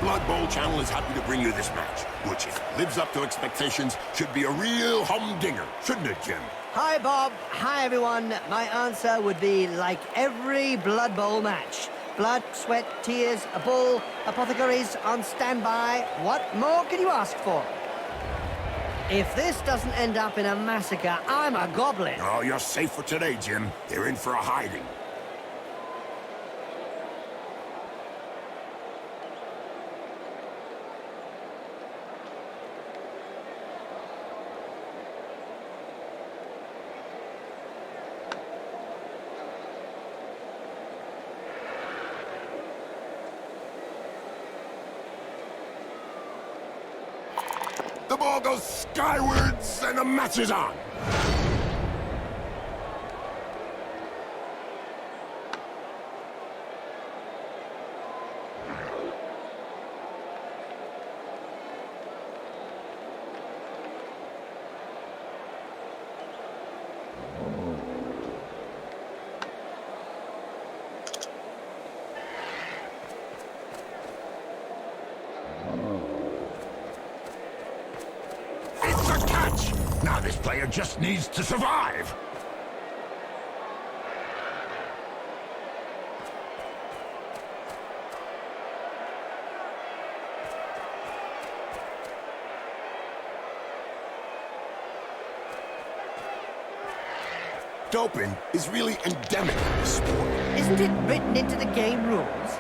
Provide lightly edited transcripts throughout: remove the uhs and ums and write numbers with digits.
Blood Bowl channel is happy to bring you this match, which, if it lives up to expectations, should be a real humdinger, shouldn't it, Jim? Hi, Bob. Hi, everyone. My answer would be like every Blood Bowl match. Blood, sweat, tears, a bull, apothecaries on standby. What more can you ask for? If this doesn't end up in a massacre, I'm a goblin. Oh, you're safe for today, Jim. They're in for a hiding. The ball goes skywards, and the match is on. Now this player just needs to survive. Doping is really endemic in this sport. Isn't it written into the game rules?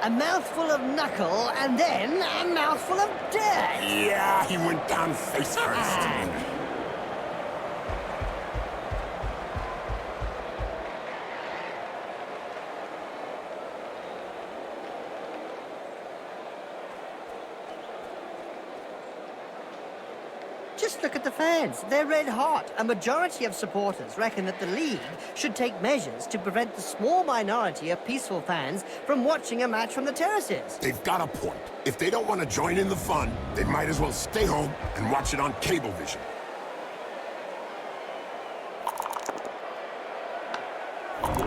A mouthful of knuckle, and then a mouthful of dirt. Yeah, he went down face first. Just look at the fans. They're red hot. A majority of supporters reckon that the league should take measures to prevent the small minority of peaceful fans from watching a match from the terraces. They've got a point. If they don't want to join in the fun, they might as well stay home and watch it on Cablevision.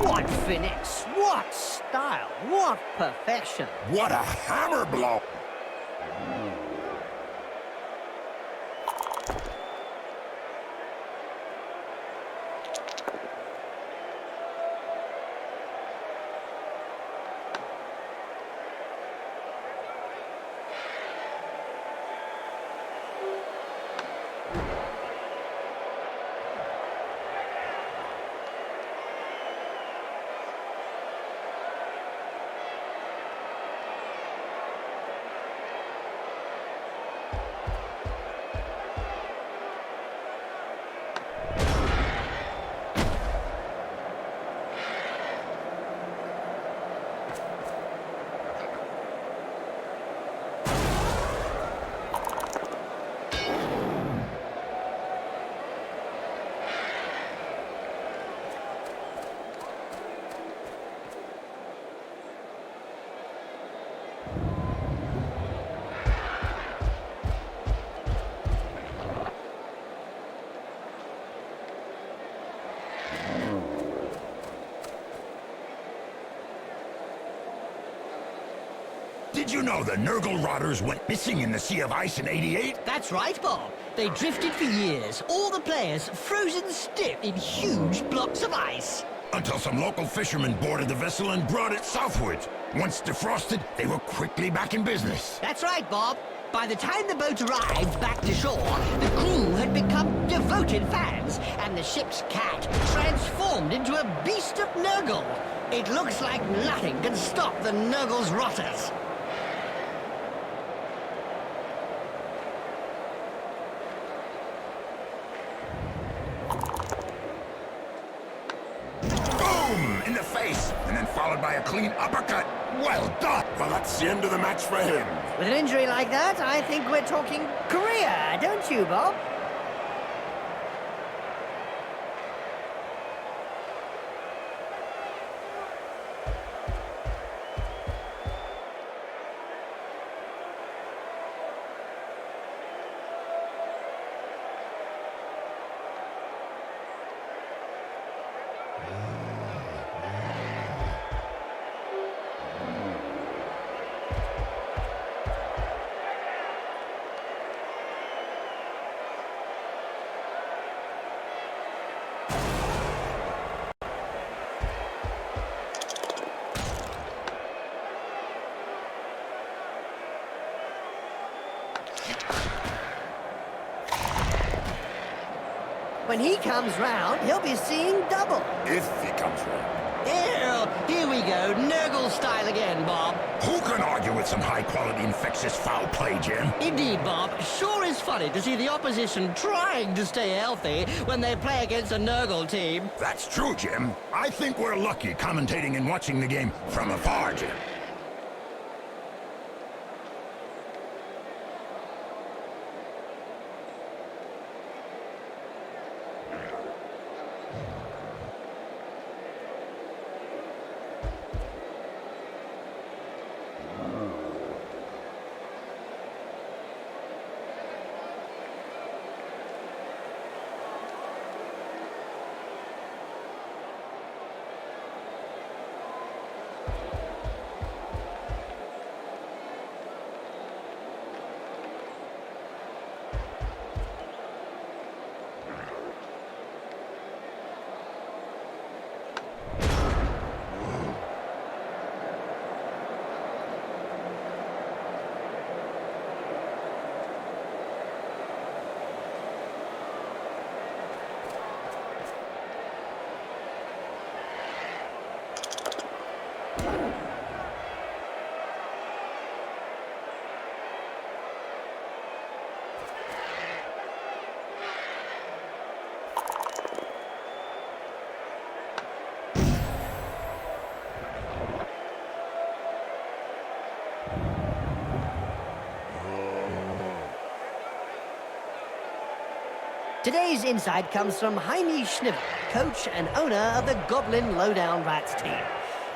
What finesse, what style, what perfection. What a hammer blow! Did you know the Nurgle Rotters went missing in the Sea of Ice in '88? That's right, Bob. They drifted for years, all the players frozen stiff in huge blocks of ice. Until some local fishermen boarded the vessel and brought it southwards. Once defrosted, they were quickly back in business. That's right, Bob. By the time the boat arrived back to shore, the crew had become devoted fans, and the ship's cat transformed into a beast of Nurgle. It looks like nothing can stop the Nurgle's rotters. Boom! In the face, and then followed by a clean uppercut. Well done! Well, that's the end of the match for him. With an injury like that, I think we're talking career, don't you, Bob? When he comes round, he'll be seeing double. If he comes round. Here we go, Nurgle style again, Bob. Who can argue with some high-quality infectious foul play, Jim? Indeed, Bob. Sure is funny to see the opposition trying to stay healthy when they play against a Nurgle team. That's true, Jim. I think we're lucky commentating and watching the game from afar, Jim. Today's insight comes from Jaime Schnivel, coach and owner of the Goblin Lowdown Rats team.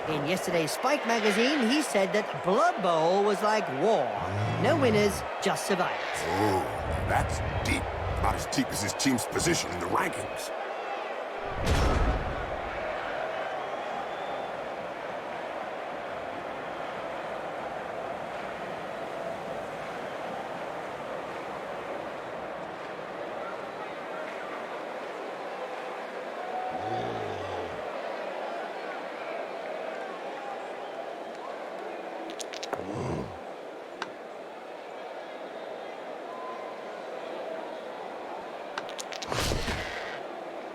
In yesterday's Spike magazine, he said that Blood Bowl was like war. No winners, just survivors. Oh, that's deep. About as deep as his team's position in the rankings.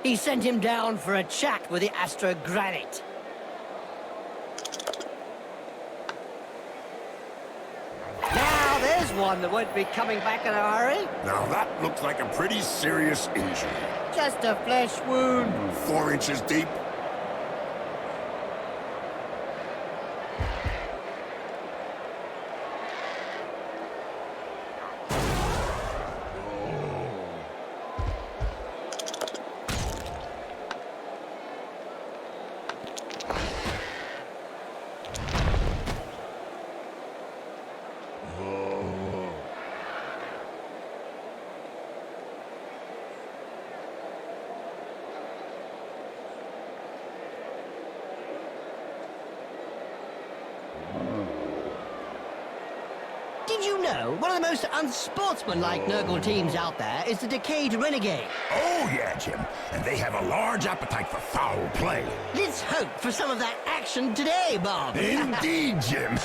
He sent him down for a chat with the Astro Granite. Now there's one that won't be coming back in a hurry. Now that looks like a pretty serious injury. Just a flesh wound. 4 inches deep. Did you know one of the most unsportsmanlike Nurgle teams out there is the Decayed Renegade? Oh, yeah, Jim. And they have a large appetite for foul play. Let's hope for some of that action today, Bob. Indeed, Jim.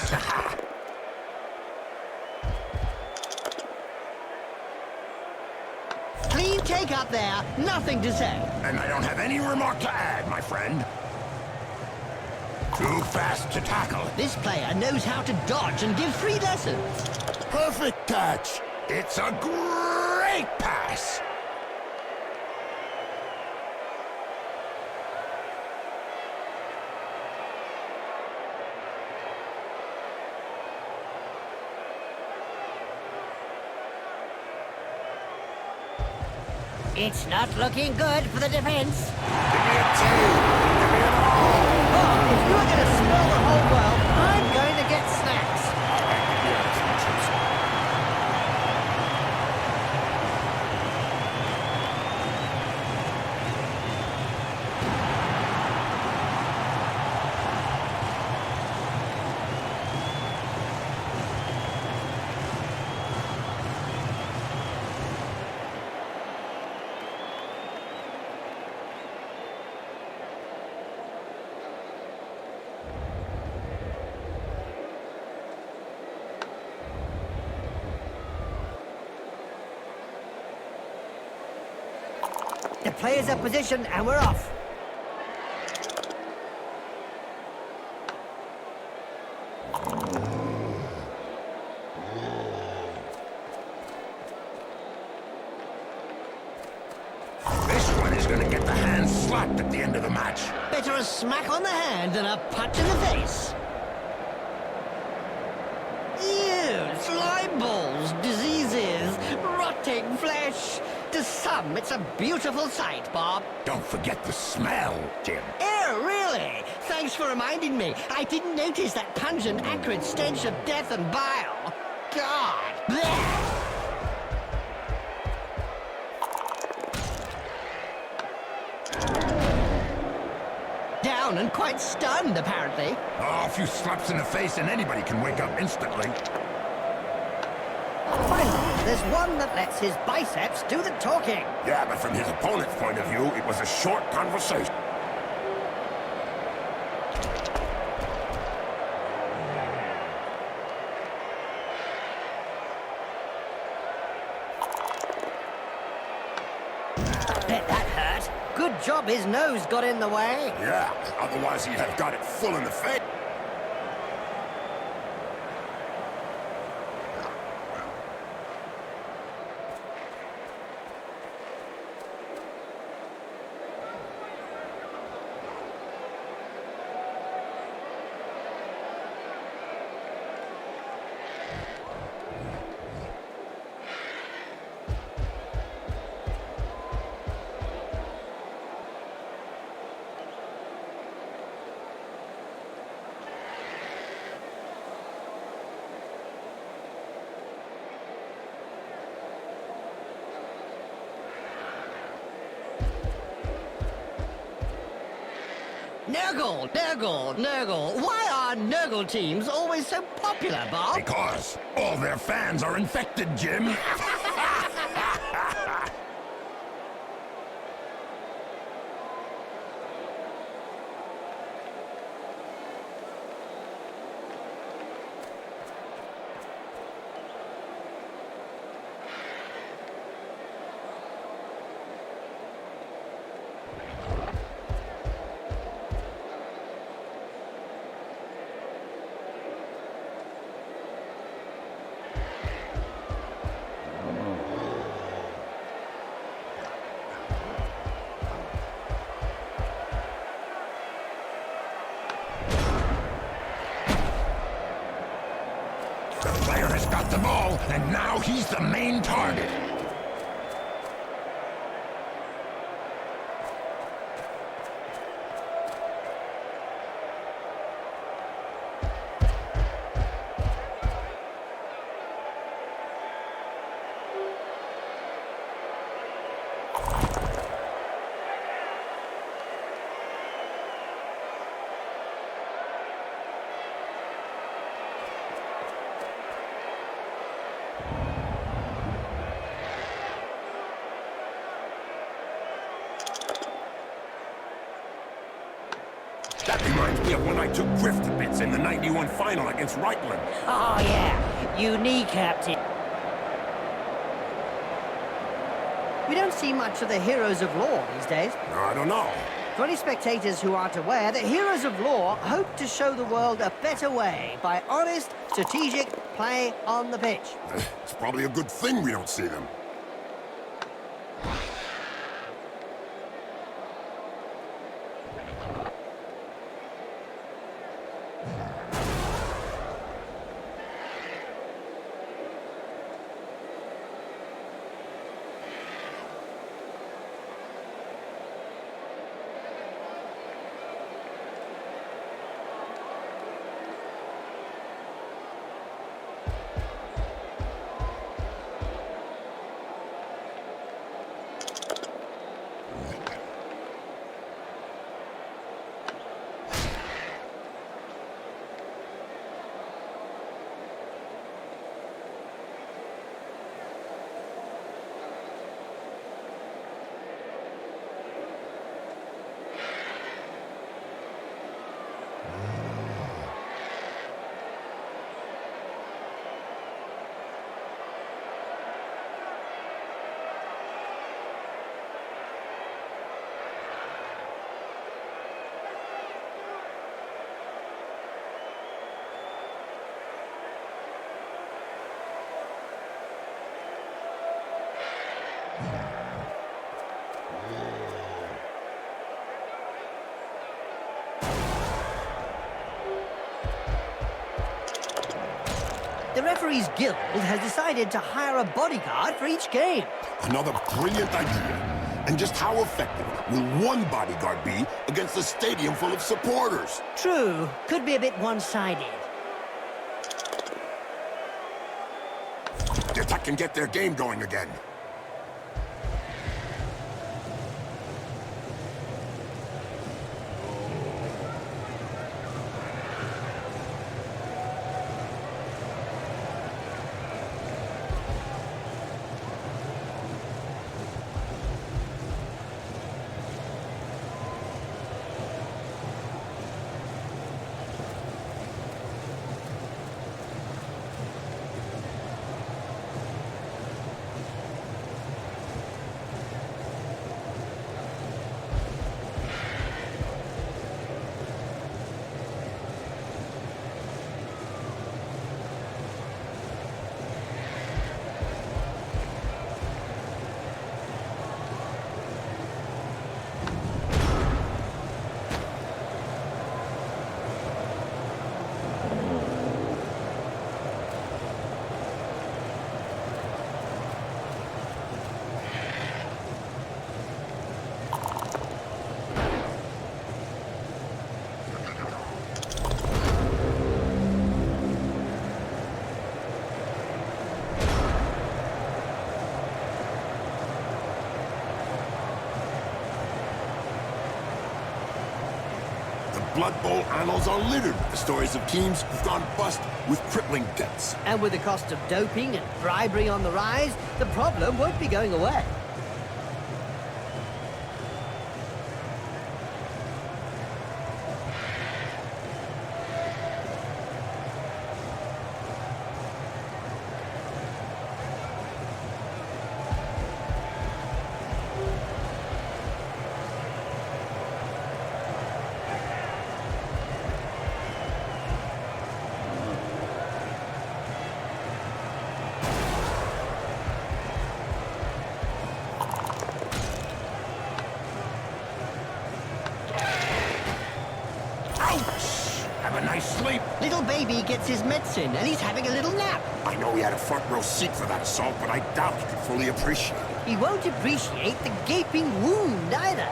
Clean take up there, nothing to say. And I don't have any remark to add, my friend. Too fast to tackle. This player knows how to dodge and give free lessons. Perfect catch. It's a great pass. It's not looking good for the defense. Give me a two. Give me an all. Oh, if you're going to spoil the whole world, I'm going to get snacks. All right, give me a chips. The players are positioned and we're off. This one is going to get the hand slapped at the end of the match. Better a smack on the hand than a punch in the face. Ew, slime balls, diseases, rotting flesh. To some, it's a beautiful sight, Bob. Don't forget the smell, Jim. Ew, really? Thanks for reminding me. I didn't notice that pungent, acrid stench of death and bile. God. Blech. Down and quite stunned, apparently. Oh, a few slaps in the face and anybody can wake up instantly. Finally, there's one that lets his biceps do the talking. Yeah, but from his opponent's point of view, it was a short conversation. Bet that hurt. Good job his nose got in the way. Yeah, otherwise he'd have got it full in the face. Nurgle. Why are Nurgle teams always so popular, Bob? Because all their fans are infected, Jim. The player has got the ball, and now he's the main target. That reminds me of when I took Griff to bits in the 91 final against Reichland. Oh, yeah. You kneecapped it. We don't see much of the heroes of law these days. No, I don't know. For any spectators who aren't aware, the heroes of law hope to show the world a better way by honest, strategic play on the pitch. It's probably a good thing we don't see them. The Referees Guild has decided to hire a bodyguard for each game. Another brilliant idea. And just how effective will one bodyguard be against a stadium full of supporters? True, could be a bit one-sided. The attack can get their game going again. Blood Bowl annals are littered with the stories of teams who've gone bust with crippling debts. And with the cost of doping and bribery on the rise, the problem won't be going away. Have a nice sleep. Little baby gets his medicine and he's having a little nap. I know he had a front row seat for that assault, but I doubt he could fully appreciate it. He won't appreciate the gaping wound either.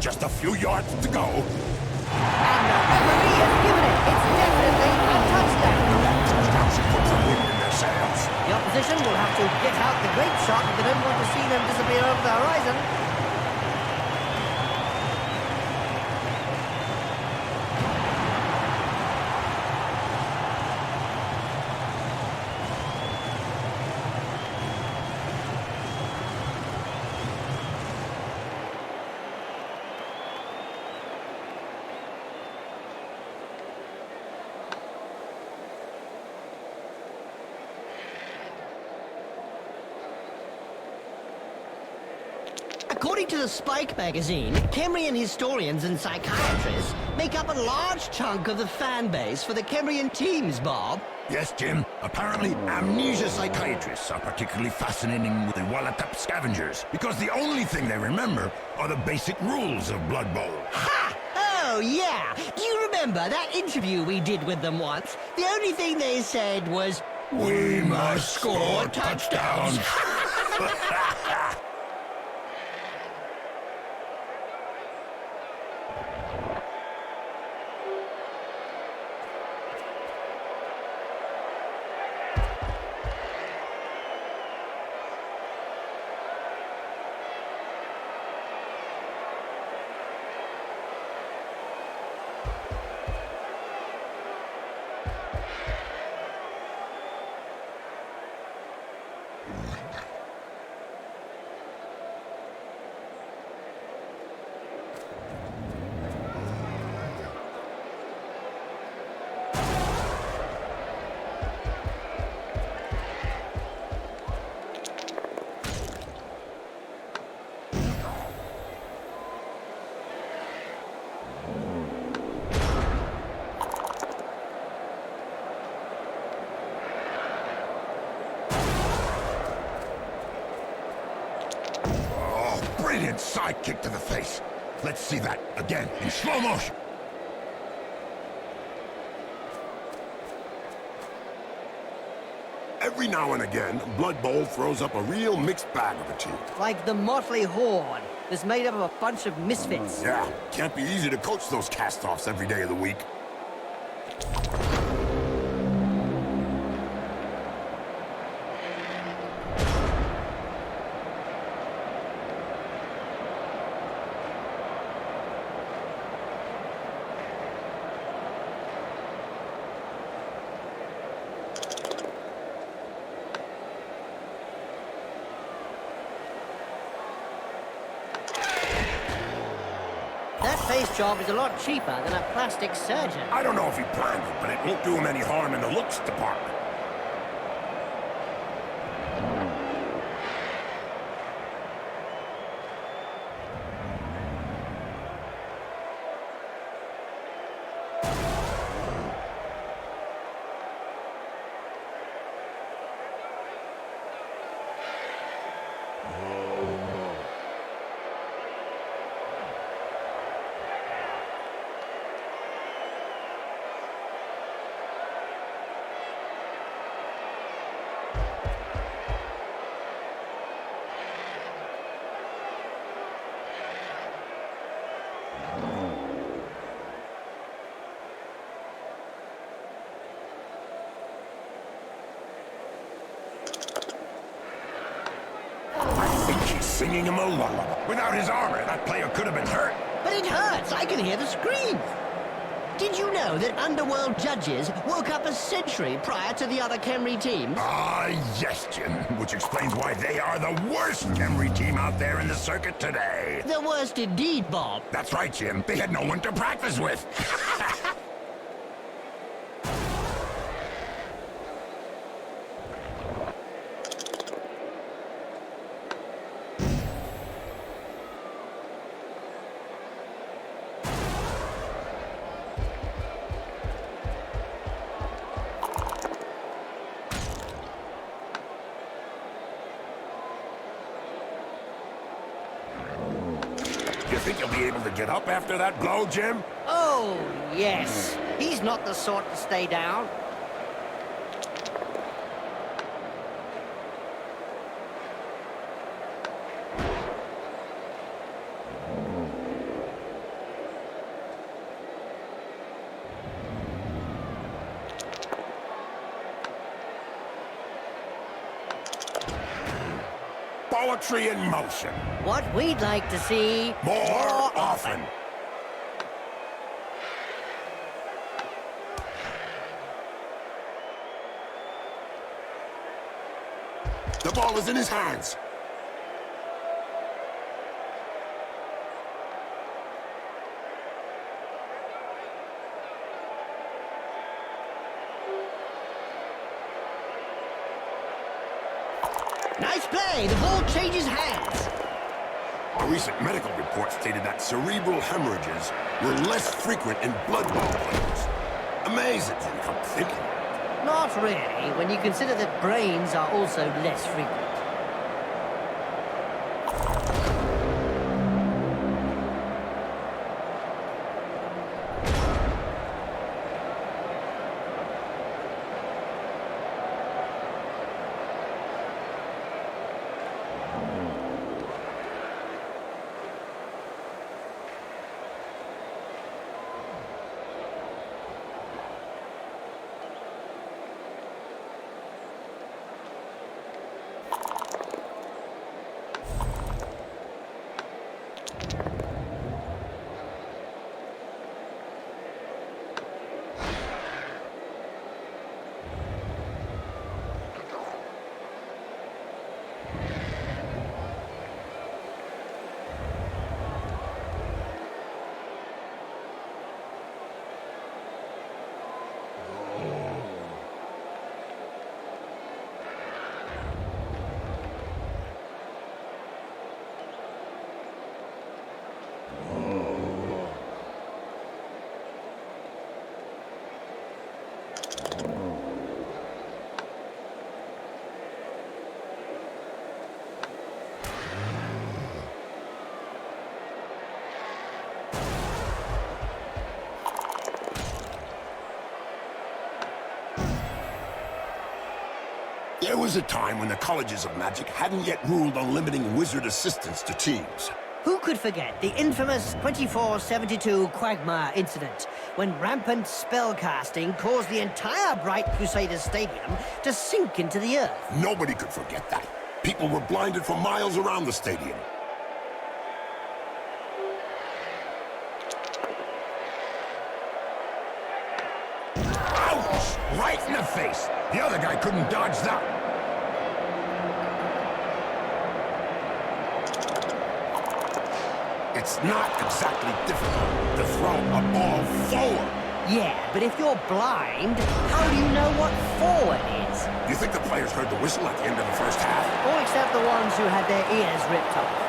Just a few yards to go. And the referee has given it. It's definitely a touchdown. That touchdown should put some wind in their sails. The opposition will have to get out the great shot if they don't want to see them disappear over the horizon. According to the Spike magazine, Khemrian historians and psychiatrists make up a large chunk of the fan base for the Khemrian teams, Bob. Yes, Jim. Apparently, amnesia psychiatrists are particularly fascinating with the Wallatap scavengers, because the only thing they remember are the basic rules of Blood Bowl. Ha! Oh, yeah. Do you remember that interview we did with them once? The only thing they said was, "We must score touchdowns." Brilliant side kick to the face. Let's see that again in slow motion. Every now and again, Blood Bowl throws up a real mixed bag of a team. like the motley horde that's made up of a bunch of misfits. Yeah, can't be easy to coach those cast-offs every day of the week. That face job is a lot cheaper than a plastic surgeon. I don't know if he planned it, but it won't do him any harm in the looks department. Singing him a lullaby. Without his armor, that player could have been hurt. But it hurts. I can hear the screams. Did you know that underworld judges woke up a century prior to the other Khemri teams? Ah, yes, Jim. Which explains why they are the worst Khemri team out there in the circuit today. The worst indeed, Bob. That's right, Jim. They had no one to practice with. You think you'll be able to get up after that blow, Jim? Oh, yes. He's not the sort to stay down. Poetry in motion. What we'd like to see More often. The ball is in his hands. Nice play. The ball changes hands. recent medical report stated that cerebral hemorrhages were less frequent in Blood Bowl players. Amazing, if you come to think of it. Not really, when you consider that brains are also less frequent. There was a time when the colleges of magic hadn't yet ruled on limiting wizard assistance to teams. Who could forget the infamous 2472 Quagmire incident, when rampant spellcasting caused the entire Bright Crusaders Stadium to sink into the earth? Nobody could forget that. People were blinded for miles around the stadium. Ouch! Right in the face. The other guy couldn't dodge that. It's not exactly difficult to throw a ball forward. Yeah, but if you're blind, how do you know what forward is? You think the players heard the whistle at the end of the first half? All except the ones who had their ears ripped off.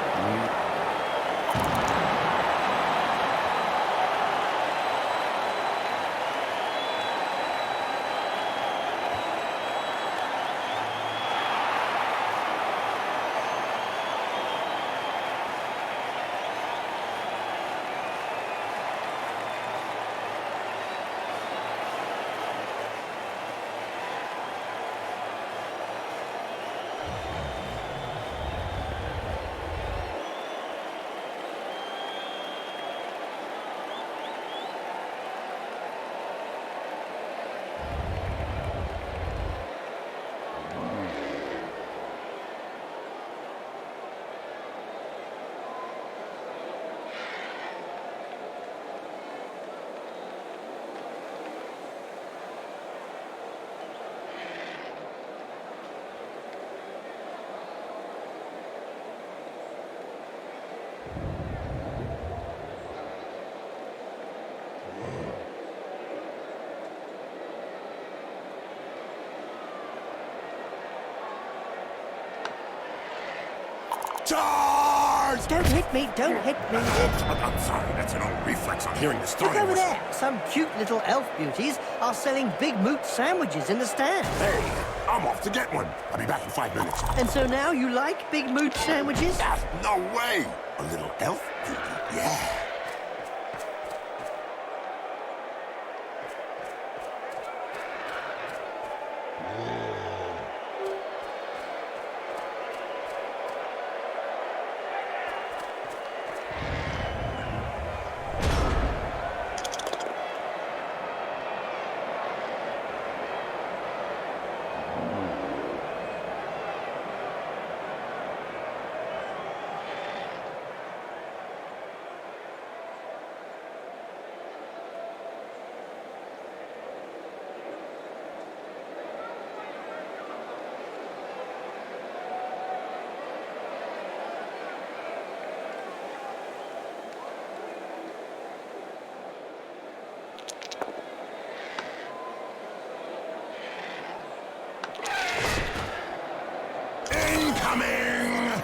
Charge! Don't hit me, don't hit me. I'm sorry, that's an old reflex on hearing the story. Look over there. Some cute little elf beauties are selling big moot sandwiches in the stand. Hey, I'm off to get one. I'll be back in 5 minutes. And so now you like big moot sandwiches? Ah, no way! A little elf beauty, yeah.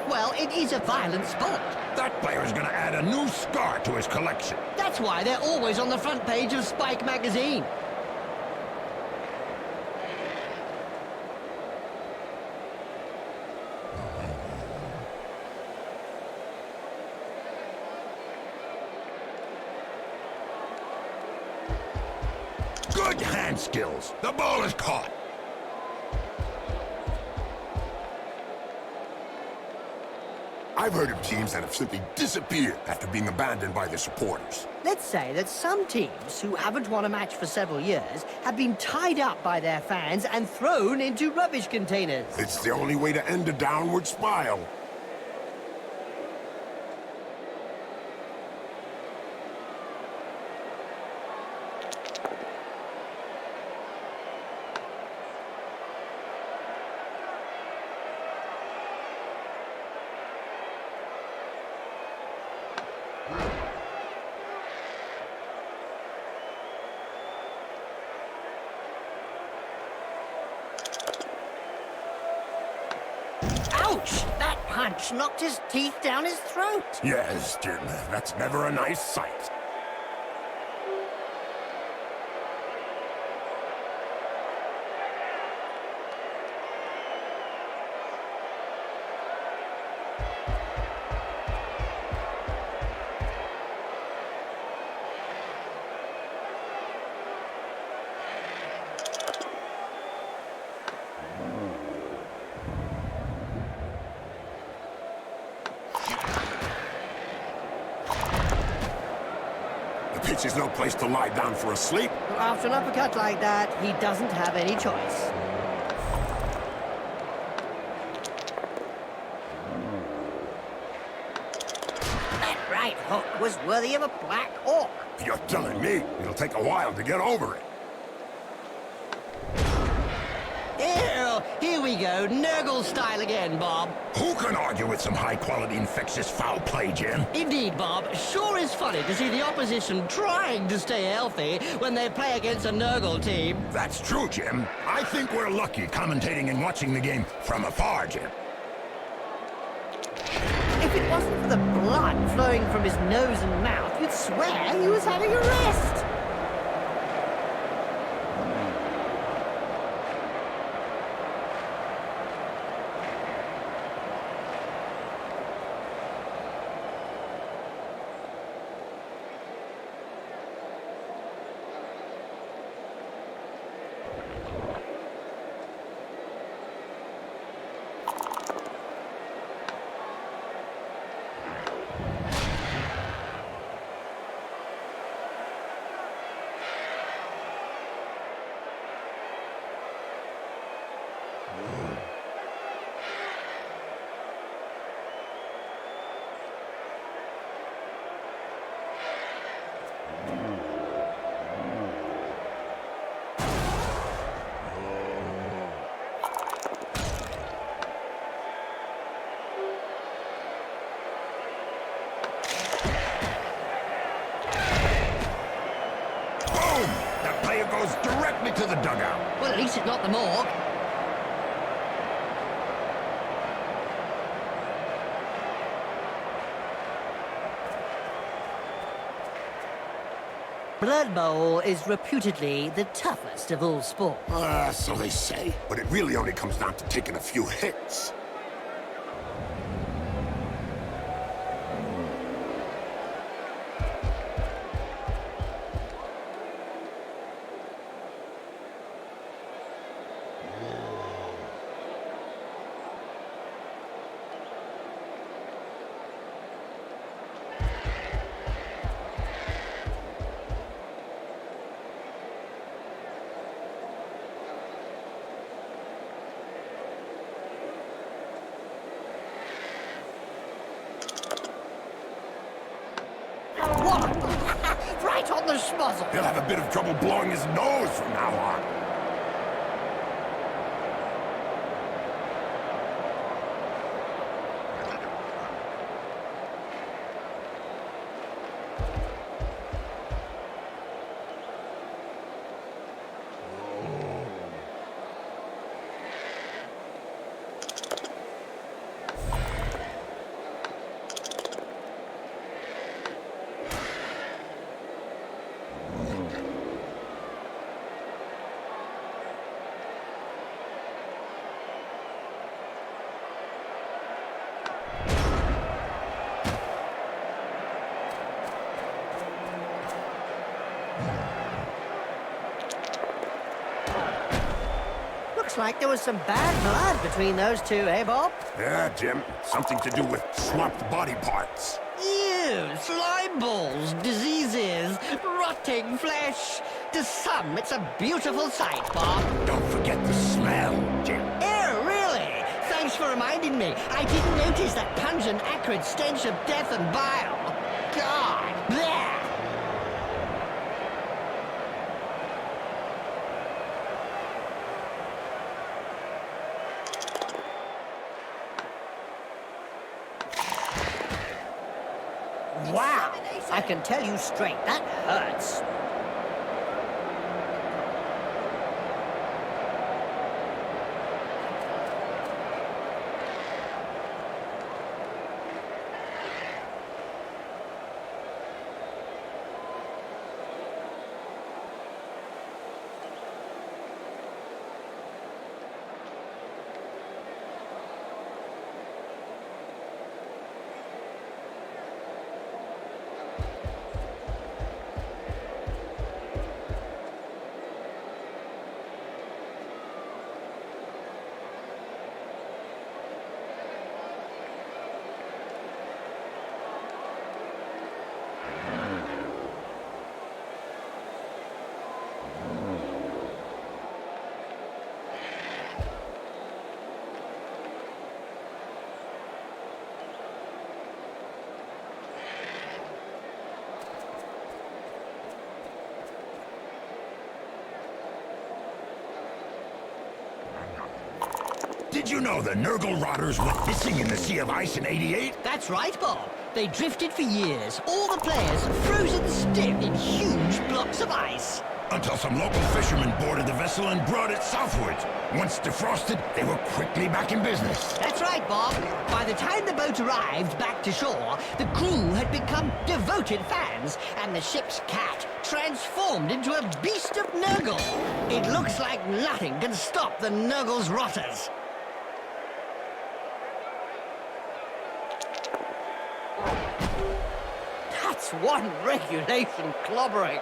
Well, it is a violent sport. That player's gonna add a new scar to his collection. That's why they're always on the front page of Spike magazine. Good hand skills. The ball is caught. I've heard of teams that have simply disappeared after being abandoned by their supporters. Let's say that some teams who haven't won a match for several years have been tied up by their fans and thrown into rubbish containers. It's the only way to end a downward spiral. Ouch! That punch knocked his teeth down his throat. Yes, Jim, that's never a nice sight. The pitch is no place to lie down for a sleep. After an uppercut like that, he doesn't have any choice. That right hook was worthy of a Black Hawk. You're telling me it'll take a while to get over it. Ew, here we go, Nurgle style again, Bob. Who can argue with some high-quality infectious foul play, Jim? Indeed, Bob. Sure is funny to see the opposition trying to stay healthy when they play against a Nurgle team. That's true, Jim. I think we're lucky commentating and watching the game from afar, Jim. If it wasn't for the blood flowing from his nose and mouth, you'd swear he was having a rest. Goes directly to the dugout. Well, at least it's not the morgue. Blood Bowl is reputedly the toughest of all sports. So they say. But it really only comes down to taking a few hits. Right on the schmuzzle. He'll have a bit of trouble blowing his nose from now on. Looks like there was some bad blood between those two, eh, Bob? Yeah, Jim. Something to do with swapped body parts. Ew, slime balls, diseases, rotting flesh. To some, it's a beautiful sight, Bob. Don't forget the smell, Jim. Ew, really? Thanks for reminding me. I didn't notice that pungent, acrid stench of death and bile. God, bleh! Wow, I can tell you straight, that hurts. Did you know the Nurgle rotters went missing in the Sea of Ice in '88? That's right, Bob. They drifted for years, all the players frozen stiff in huge blocks of ice. Until some local fishermen boarded the vessel and brought it southwards. Once defrosted, they were quickly back in business. That's right, Bob. By the time the boat arrived back to shore, the crew had become devoted fans, and the ship's cat transformed into a beast of Nurgle. It looks like nothing can stop the Nurgle's rotters. That's one regulation clobbering.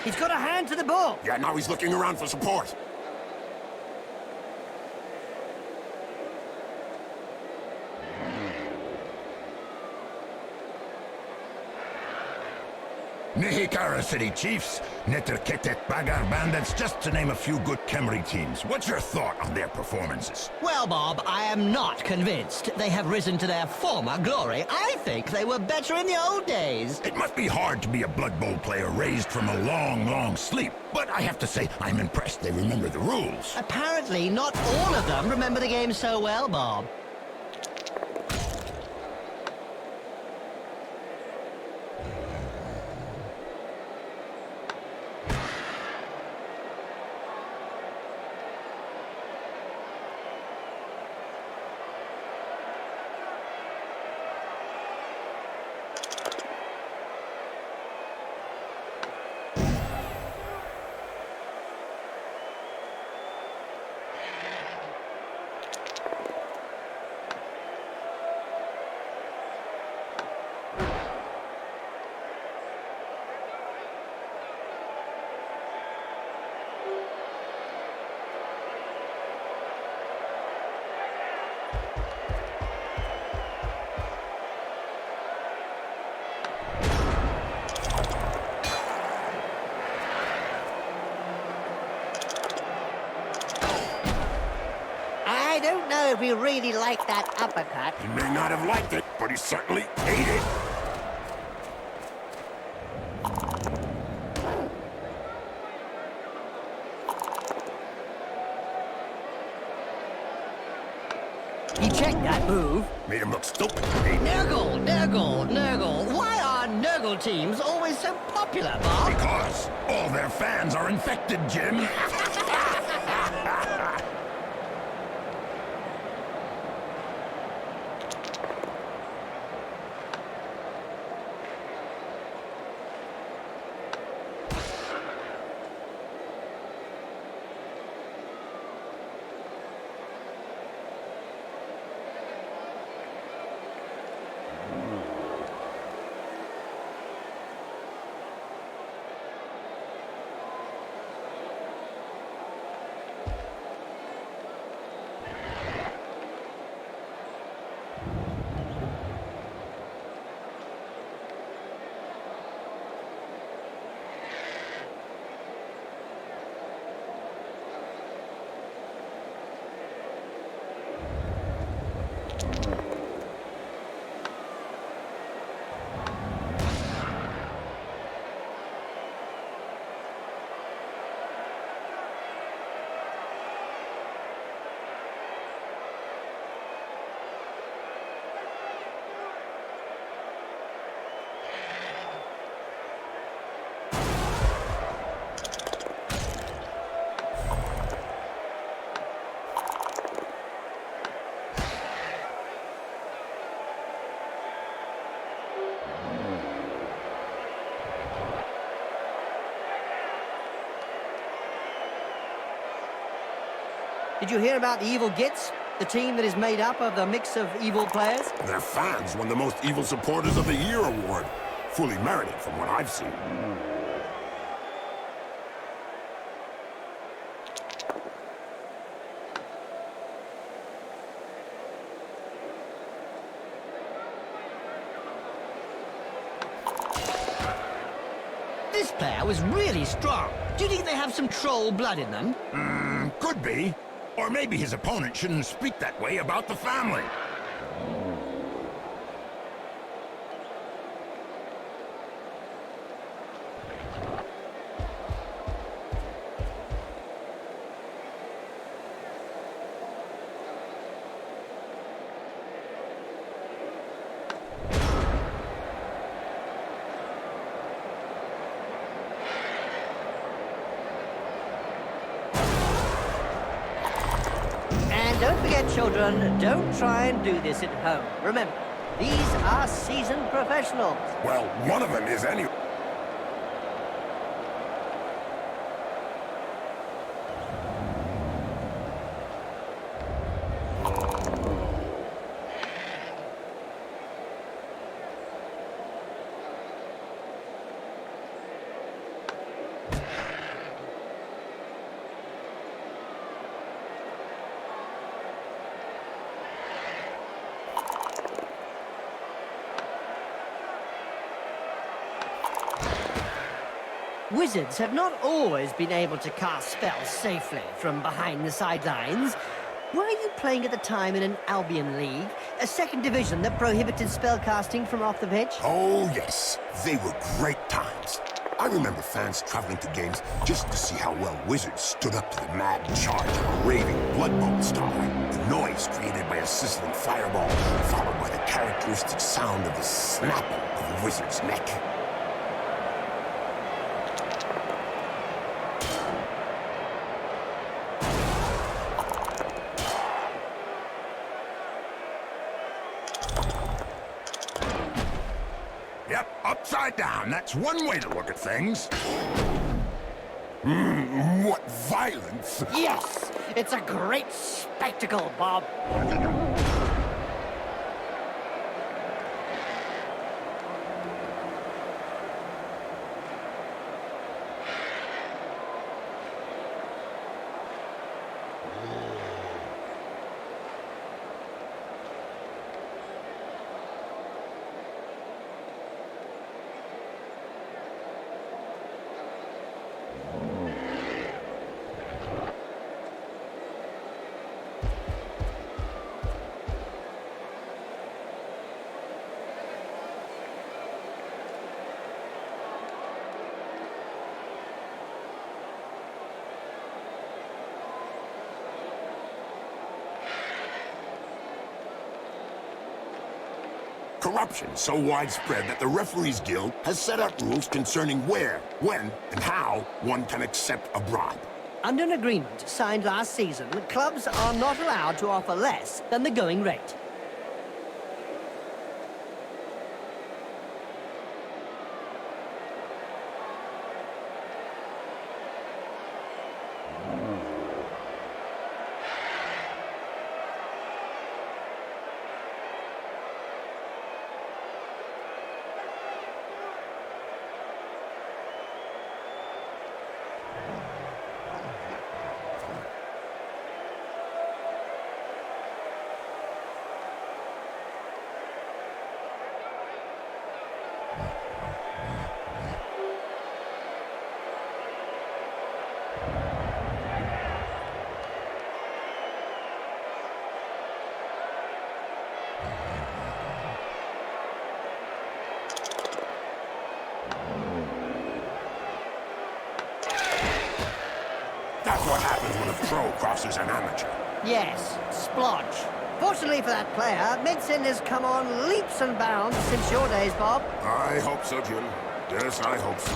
He's got a hand to the ball. Yeah, now he's looking around for support. Nehekhara City Chiefs, Nehekhara Bagar Bandits, just to name a few good Khemri teams. What's your thought on their performances? Well, Bob, I am not convinced they have risen to their former glory. I think they were better in the old days. It must be hard to be a Blood Bowl player raised from a long, long sleep. But I have to say, I'm impressed they remember the rules. Apparently, not all of them remember the game so well, Bob. I don't know if we really like that uppercut. He may not have liked it, but he certainly ate it. He checked that move. Made him look stupid. Nurgle. Why are Nurgle teams always so popular, Bob? Because all their fans are infected, Jim. Did you hear about the Evil Gits? The team that is made up of the mix of evil players? Their fans won the Most Evil Supporters of the Year award. Fully merited from what I've seen. This player was really strong. Do you think they have some troll blood in them? Could be. Or maybe his opponent shouldn't speak that way about the family. Don't forget, children, don't try and do this at home. Remember, these are seasoned professionals. Well, one of them is anyway. Wizards have not always been able to cast spells safely from behind the sidelines. Were you playing at the time in an Albion League, a second division that prohibited spellcasting from off the pitch? Oh, yes. They were great times. I remember fans traveling to games just to see how well Wizards stood up to the mad charge of a raving Blood Bowl star. The noise created by a sizzling fireball, followed by the characteristic sound of the snapping of a wizard's neck. Yep, upside down. That's one way to look at things. What violence! Yes! It's a great spectacle, Bob. Corruption so widespread that the Referees Guild has set up rules concerning where, when, and how one can accept a bribe. Under an agreement signed last season, clubs are not allowed to offer less than the going rate. That's what happens when a pro crosses an amateur. Yes, splodge. Fortunately for that player, medicine has come on leaps and bounds since your days, Bob. I hope so, Jim. Yes, I hope so.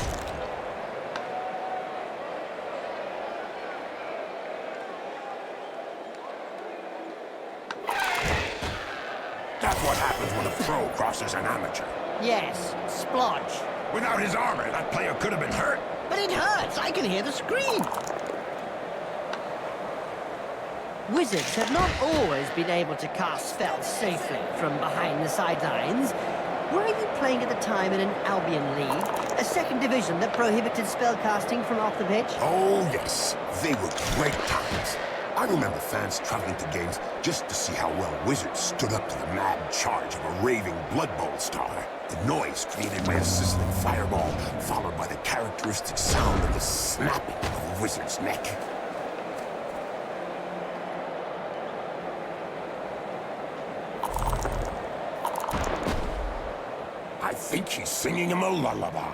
That's what happens when a pro crosses an amateur. Yes, splodge. Without his armor, that player could have been hurt. But it hurts. I can hear the scream. Wizards have not always been able to cast spells safely from behind the sidelines. Were you playing at the time in an Albion League, a second division that prohibited spellcasting from off the pitch? Oh, yes. They were great times. I remember fans traveling to games just to see how well Wizards stood up to the mad charge of a raving Blood Bowl star. The noise created by a sizzling fireball, followed by the characteristic sound of the snapping of a wizard's neck. I think he's singing him a lullaby.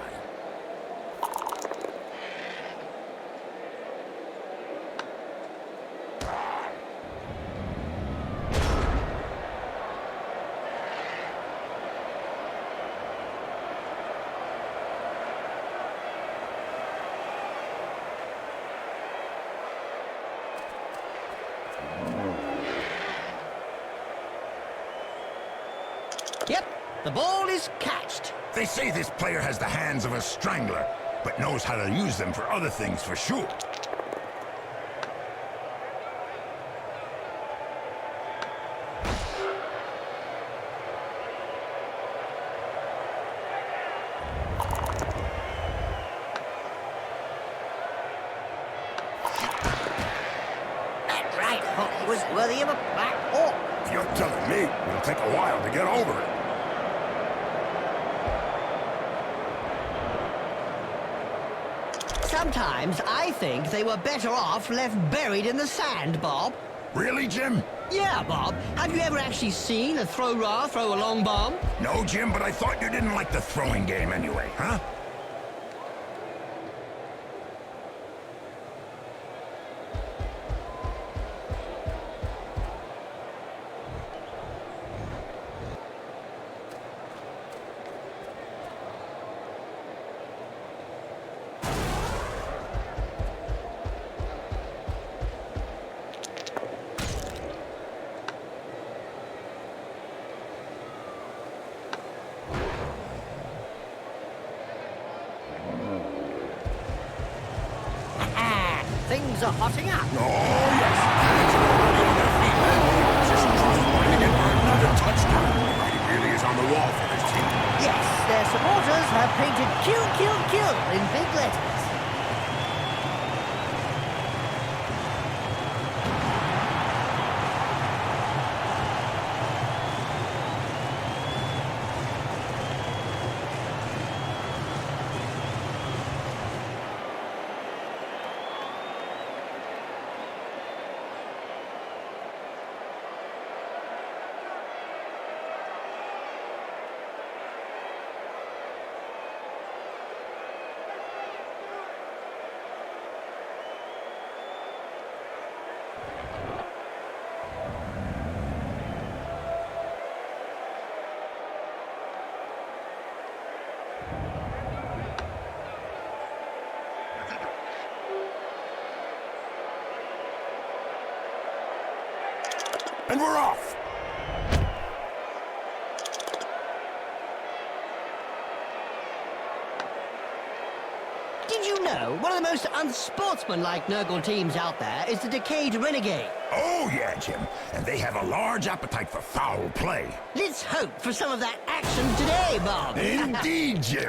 Yep, the ball is catched. They say this player has the hands of a strangler, but knows how to use them for other things for sure. That right hook was worthy of a black hawk. You're telling me it'll take a while to get over it. Sometimes I think they were better off left buried in the sand, Bob. Really, Jim? Yeah, Bob. Have you ever actually seen a throw-ra throw a long bomb? No, Jim, but I thought you didn't like the throwing game anyway, huh? Things are hotting up. Oh, yes. Fans are already on their feet. Just cross-pointing it for another touchdown. He really is on the wall for his team. Yes, their supporters have painted kill, kill, kill in big letters. and we're off! Did you know one of the most unsportsmanlike Nurgle teams out there is the Decayed Renegade? Oh, yeah, Jim. And they have a large appetite for foul play. Let's hope for some of that action today, Bob. Indeed, Jim.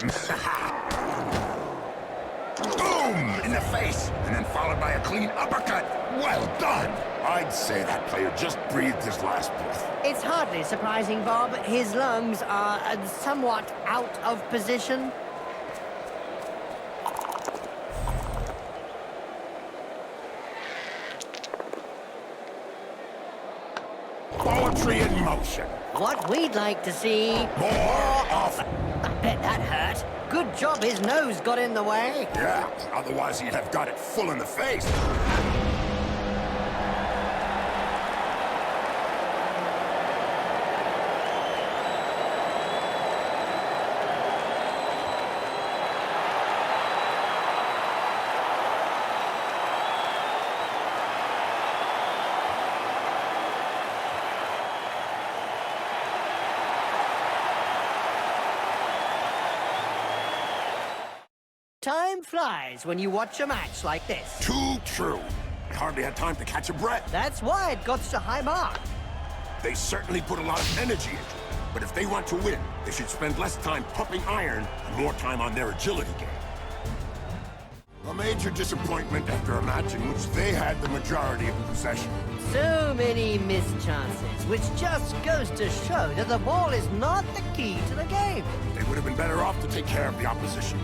Boom! In the face, and then followed by a clean uppercut. Well done! I'd say that player just breathed his last breath. It's hardly surprising, Bob. His lungs are somewhat out of position. Poetry in motion. What we'd like to see... More of... I bet that hurt. Good job his nose got in the way. Yeah, otherwise he'd have got it full in the face. Time flies when you watch a match like this. Too true. I hardly had time to catch a breath. That's why it got such a high mark. They certainly put a lot of energy into it. But if they want to win, they should spend less time pumping iron and more time on their agility game. A major disappointment after a match in which they had the majority of the possession. So many missed chances, which just goes to show that the ball is not the key to the game. They would have been better off to take care of the opposition.